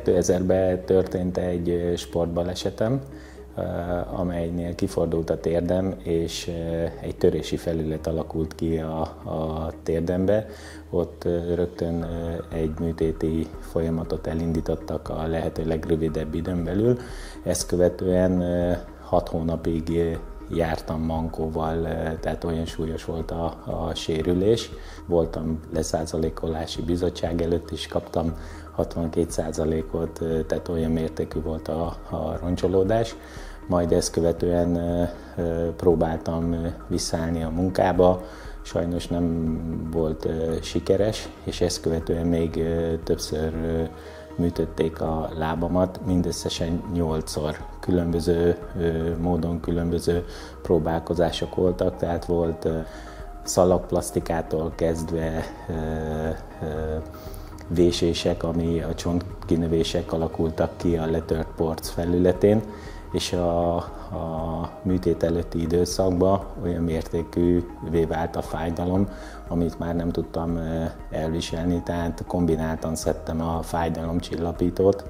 2000-ben történt egy sportbalesetem, amelynél kifordult a térdem, és egy törési felület alakult ki a térdembe. Ott rögtön egy műtéti folyamatot elindítottak a lehető legrövidebb időn belül. Ezt követően 6 hónapig jártam mankóval, tehát olyan súlyos volt a sérülés. Voltam leszázalékolási bizottság előtt is, kaptam 62%-ot, tehát olyan mértékű volt a roncsolódás. Majd ezt követően próbáltam visszaállni a munkába, sajnos nem volt sikeres, és ezt követően még többször műtötték a lábamat, mindösszesen 8-szor. Különböző módon különböző próbálkozások voltak, tehát volt szalagplasztikától kezdve vésések, ami a csontkinövések alakultak ki a letört porc felületén, és a műtét előtti időszakban olyan mértékűvé vált a fájdalom, amit már nem tudtam elviselni, tehát kombináltan szedtem a fájdalomcsillapítót.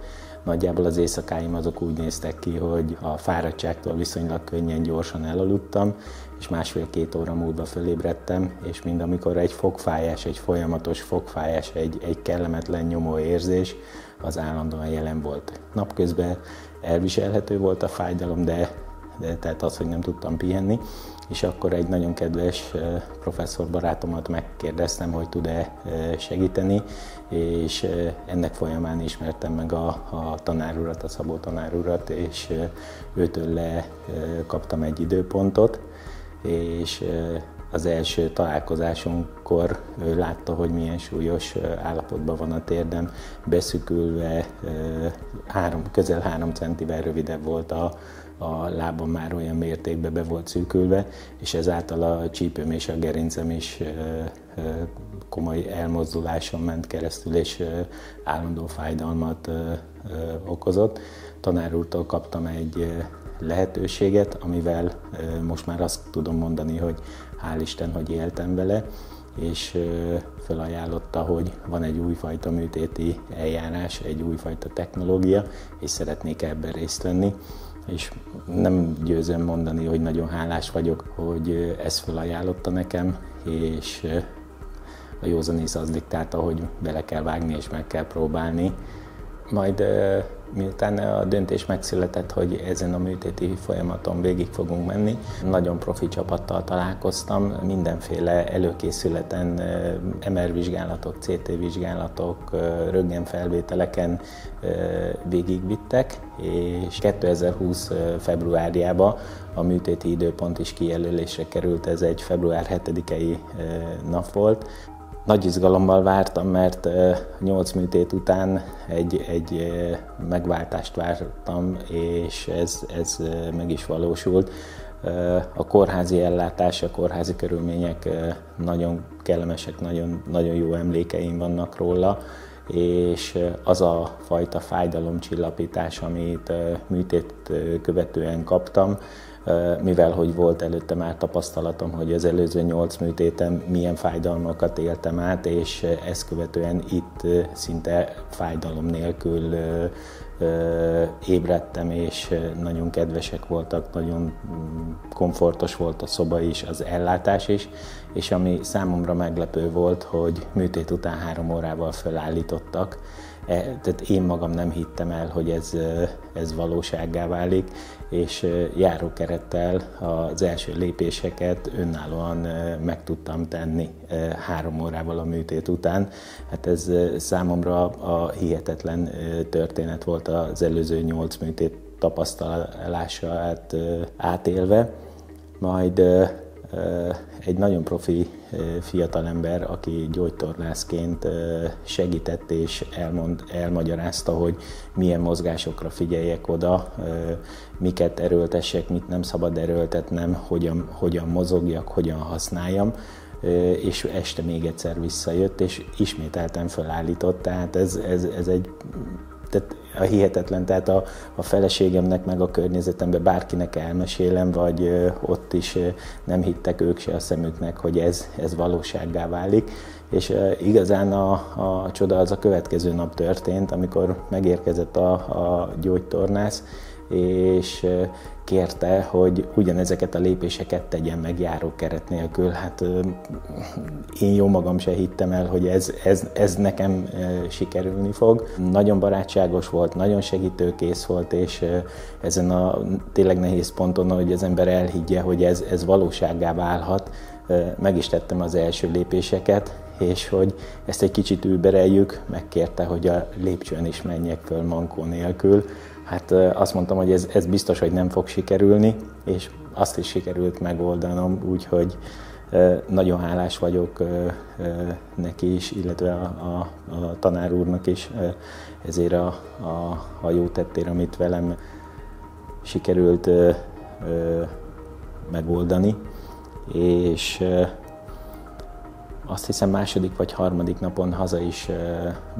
Nagyjából az éjszakáim azok úgy néztek ki, hogy a fáradtságtól viszonylag könnyen, gyorsan elaludtam, és 1,5-2 óra múlva fölébredtem, és mind amikor egy fogfájás, egy folyamatos fogfájás, egy kellemetlen nyomó érzés, az állandóan jelen volt. Napközben elviselhető volt a fájdalom, de tehát az, hogy nem tudtam pihenni, és akkor egy nagyon kedves professzor barátomat megkérdeztem, hogy tud-e segíteni, és ennek folyamán ismertem meg a tanárurat, a Szabó tanárurat, és őtől kaptam egy időpontot, és az első találkozásunkkor ő látta, hogy milyen súlyos állapotban van a térdem, beszűkülve, közel 3 centivel rövidebb volt a lábam, már olyan mértékben be volt szűkülve, és ezáltal a csípőm és a gerincem is komoly elmozduláson ment keresztül, és állandó fájdalmat okozott. Tanár úrtól kaptam egy lehetőséget, amivel most már azt tudom mondani, hogy hál' Isten, hogy éltem vele, és felajánlotta, hogy van egy újfajta műtéti eljárás, egy újfajta technológia, és szeretnék ebben részt venni. És nem győzöm mondani, hogy nagyon hálás vagyok, hogy ezt felajánlotta nekem, és a józanész az diktálta, hogy bele kell vágni és meg kell próbálni. Majd miután a döntés megszületett, hogy ezen a műtéti folyamaton végig fogunk menni, nagyon profi csapattal találkoztam, mindenféle előkészületen, MR vizsgálatok, CT vizsgálatok, röntgenfelvételeken végigvittek, és 2020 februárjában a műtéti időpont is kijelölésre került, ez egy február 7-i nap volt. Nagy izgalommal vártam, mert 8 műtét után egy megváltást vártam, és ez meg is valósult. A kórházi ellátás, a kórházi körülmények nagyon kellemesek, nagyon jó emlékeim vannak róla, és az a fajta fájdalomcsillapítás, amit műtét követően kaptam, mivel hogy volt előtte már tapasztalatom, hogy az előző 8 műtéten milyen fájdalmakat éltem át, és ezt követően itt szinte fájdalom nélkül ébredtem, és nagyon kedvesek voltak, nagyon komfortos volt a szoba is, az ellátás is, és ami számomra meglepő volt, hogy műtét után 3 órával felállítottak. Tehát én magam nem hittem el, hogy ez valósággá válik, és járókerettel az első lépéseket önállóan meg tudtam tenni 3 órával a műtét után. Hát ez számomra a hihetetlen történet volt az előző 8 műtét tapasztalását átélve. Majd egy nagyon profi fiatalember, aki gyógytornászként segített és elmagyarázta, hogy milyen mozgásokra figyeljek oda, miket erőltessek, mit nem szabad erőltetnem, hogyan mozogjak, hogyan használjam, és este még egyszer visszajött, és ismételten felállított, tehát ez egy tehát a hihetetlen, tehát a feleségemnek meg a környezetemben bárkinek elmesélem, vagy ott is nem hittek ők se a szemüknek, hogy ez valósággá válik. És igazán a csoda az a következő nap történt, amikor megérkezett a gyógytornász, és kérte, hogy ugyanezeket a lépéseket tegyen meg járókeret nélkül. Hát én jó magam se hittem el, hogy ez nekem sikerülni fog. Nagyon barátságos volt, nagyon segítőkész volt, és ezen a tényleg nehéz ponton, hogy az ember elhiggye, hogy ez valósággá válhat, meg is tettem az első lépéseket, és hogy ezt egy kicsit übereljük, megkérte, hogy a lépcsőn is menjek föl mankó nélkül. Hát azt mondtam, hogy ez biztos, hogy nem fog sikerülni, és azt is sikerült megoldanom, úgyhogy nagyon hálás vagyok neki is, illetve a tanár úrnak is ezért a jó tettére, amit velem sikerült megoldani. És azt hiszem második vagy harmadik napon haza is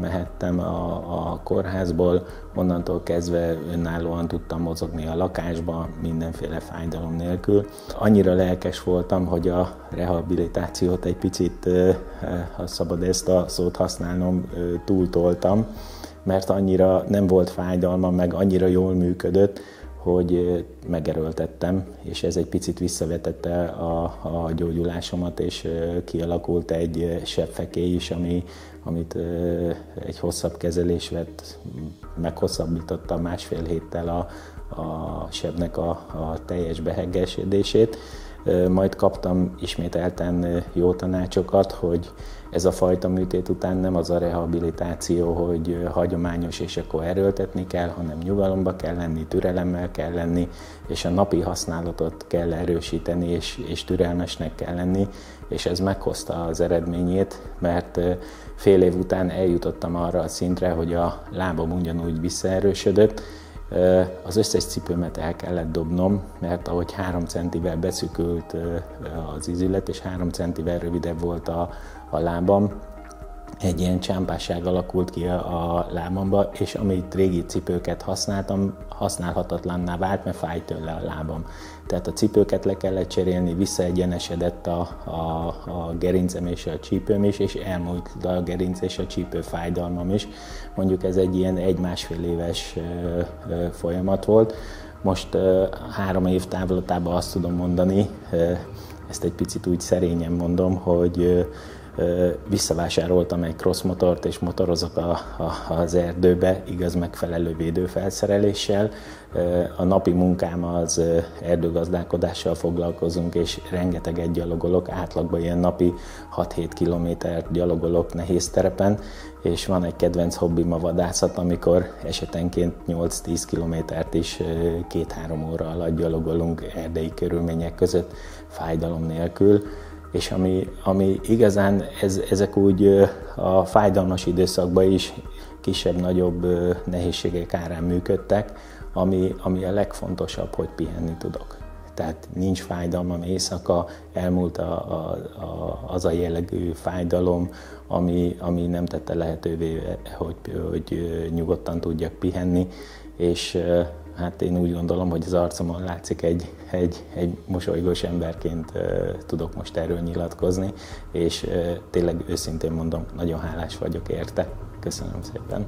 mehettem a kórházból, onnantól kezdve önállóan tudtam mozogni a lakásba, mindenféle fájdalom nélkül. Annyira lelkes voltam, hogy a rehabilitációt egy picit, ha szabad ezt a szót használnom, túltoltam, mert annyira nem volt fájdalma, meg annyira jól működött, hogy megerőltettem, és ez egy picit visszavetette a gyógyulásomat, és kialakult egy sebfekély is, amit egy hosszabb kezelés vett, meghosszabbította 1,5 héttel a sebnek a teljes beheggesedését. Majd kaptam ismételten jó tanácsokat, hogy ez a fajta műtét után nem az a rehabilitáció, hogy hagyományos és akkor erőltetni kell, hanem nyugalomba kell lenni, türelemmel kell lenni, és a napi használatot kell erősíteni, és türelmesnek kell lenni, és ez meghozta az eredményét, mert fél év után eljutottam arra a szintre, hogy a lábam ugyanúgy visszaerősödött. Az összes cipőmet el kellett dobnom, mert ahogy 3 centivel beszűkült az izület, és 3 centivel rövidebb volt a lábam, egy ilyen csámpásság alakult ki a lábamba, és amit régi cipőket használtam, használhatatlanná vált, mert fájt tőle a lábam. Tehát a cipőket le kellett cserélni, visszaegyenesedett a gerincem és a csípőm is, és elmúlt a gerinc és a csípő fájdalmam is. Mondjuk ez egy ilyen 1-1,5 éves folyamat volt. Most 3 év távlatában azt tudom mondani, ezt egy picit úgy szerényen mondom, hogy visszavásároltam egy crossmotort, és motorozok az erdőbe, igaz megfelelő védőfelszereléssel. A napi munkám az erdőgazdálkodással foglalkozunk, és rengeteget gyalogolok, átlagban ilyen napi 6-7 kilométert gyalogolok nehéz terepen, és van egy kedvenc hobbim a vadászat, amikor esetenként 8-10 kilométert is 2-3 óra alatt gyalogolunk erdei körülmények között, fájdalom nélkül. És ami igazán ezek úgy a fájdalmas időszakban is kisebb-nagyobb nehézségek árán működtek, ami a legfontosabb, hogy pihenni tudok. Tehát nincs fájdalmam éjszaka, elmúlt az a jellegű fájdalom, ami nem tette lehetővé, hogy nyugodtan tudjak pihenni, és hát én úgy gondolom, hogy az arcomon látszik egy mosolygós emberként tudok most erről nyilatkozni, és tényleg őszintén mondom, nagyon hálás vagyok érte. Köszönöm szépen.